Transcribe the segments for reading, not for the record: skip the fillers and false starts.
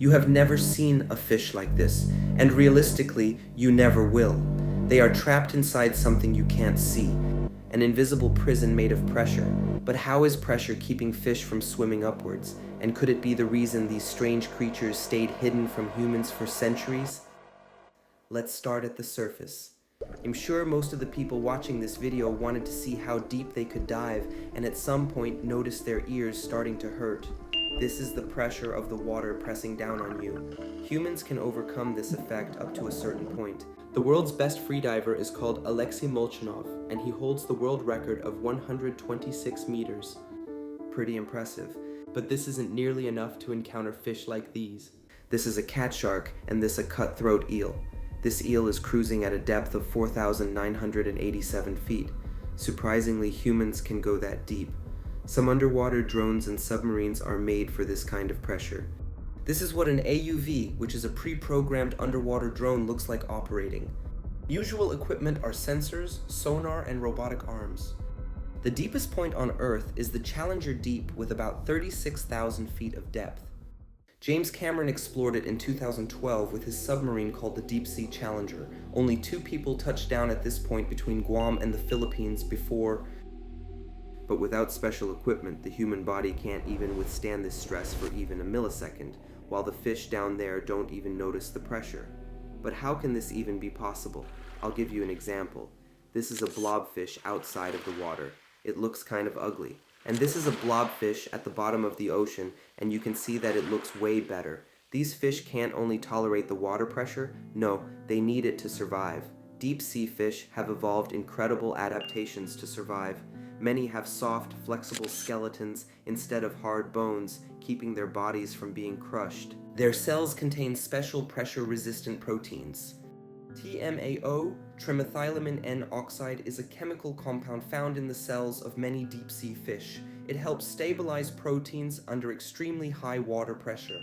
You have never seen a fish like this, and realistically, you never will. They are trapped inside something you can't see, an invisible prison made of pressure. But how is pressure keeping fish from swimming upwards? And could it be the reason these strange creatures stayed hidden from humans for centuries? Let's start at the surface. I'm sure most of the people watching this video wanted to see how deep they could dive and at some point noticed their ears starting to hurt. This is the pressure of the water pressing down on you. Humans can overcome this effect up to a certain point. The world's best freediver is called Alexei Molchanov, and he holds the world record of 126 meters. Pretty impressive, but this isn't nearly enough to encounter fish like these. This is a cat shark, and this a cutthroat eel. This eel is cruising at a depth of 4,987 feet. Surprisingly, humans can go that deep. Some underwater drones and submarines are made for this kind of pressure. This is what an AUV, which is a pre-programmed underwater drone, looks like operating. Usual equipment are sensors, sonar, and robotic arms. The deepest point on Earth is the Challenger Deep with about 36,000 feet of depth. James Cameron explored it in 2012 with his submarine called the Deep Sea Challenger. Only 2 people touched down at this point between Guam and the Philippines before. But without special equipment, the human body can't even withstand this stress for even a millisecond, while the fish down there don't even notice the pressure. But how can this even be possible? I'll give you an example. This is a blobfish outside of the water. It looks kind of ugly. And this is a blobfish at the bottom of the ocean, and you can see that it looks way better. These fish can't only tolerate the water pressure, no, they need it to survive. Deep sea fish have evolved incredible adaptations to survive. Many have soft, flexible skeletons instead of hard bones, keeping their bodies from being crushed. Their cells contain special pressure-resistant proteins. TMAO, trimethylamine N-oxide, is a chemical compound found in the cells of many deep-sea fish. It helps stabilize proteins under extremely high water pressure.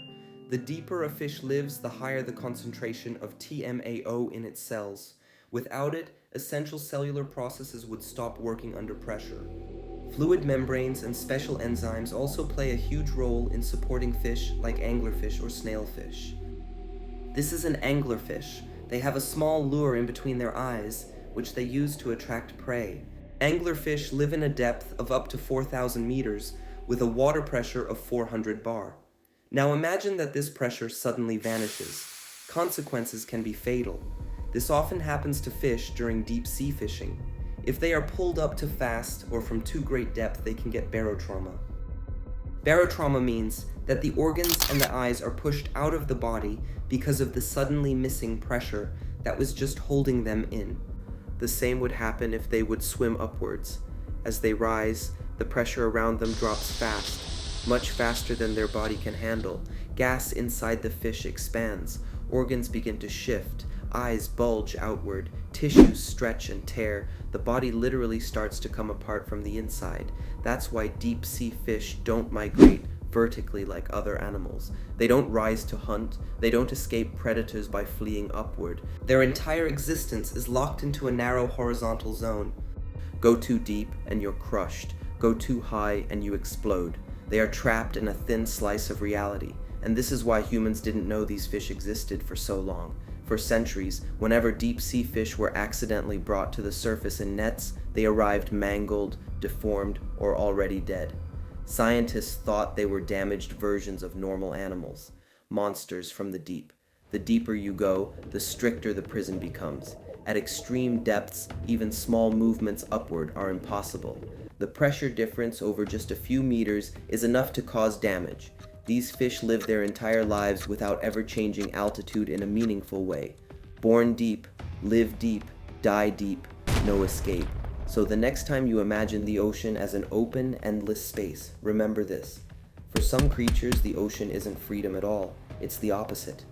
The deeper a fish lives, the higher the concentration of TMAO in its cells. Without it, essential cellular processes would stop working under pressure. Fluid membranes and special enzymes also play a huge role in supporting fish like anglerfish or snailfish. This is an anglerfish. They have a small lure in between their eyes, which they use to attract prey. Anglerfish live in a depth of up to 4,000 meters with a water pressure of 400 bar. Now imagine that this pressure suddenly vanishes. Consequences can be fatal. This often happens to fish during deep sea fishing. If they are pulled up too fast or from too great depth, they can get barotrauma. Barotrauma means that the organs and the eyes are pushed out of the body because of the suddenly missing pressure that was just holding them in. The same would happen if they would swim upwards. As they rise, the pressure around them drops fast, much faster than their body can handle. Gas inside the fish expands, organs begin to shift, eyes bulge outward, tissues stretch and tear, the body literally starts to come apart from the inside. That's why deep sea fish don't migrate vertically like other animals. They don't rise to hunt, they don't escape predators by fleeing upward. Their entire existence is locked into a narrow horizontal zone. Go too deep and you're crushed. Go too high and you explode. They are trapped in a thin slice of reality, and this is why humans didn't know these fish existed for so long. For centuries, whenever deep sea fish were accidentally brought to the surface in nets, they arrived mangled, deformed, or already dead. Scientists thought they were damaged versions of normal animals, monsters from the deep. The deeper you go, the stricter the prison becomes. At extreme depths, even small movements upward are impossible. The pressure difference over just a few meters is enough to cause damage. These fish live their entire lives without ever changing altitude in a meaningful way. Born deep, live deep, die deep, no escape. So the next time you imagine the ocean as an open, endless space, remember this. For some creatures, the ocean isn't freedom at all. It's the opposite.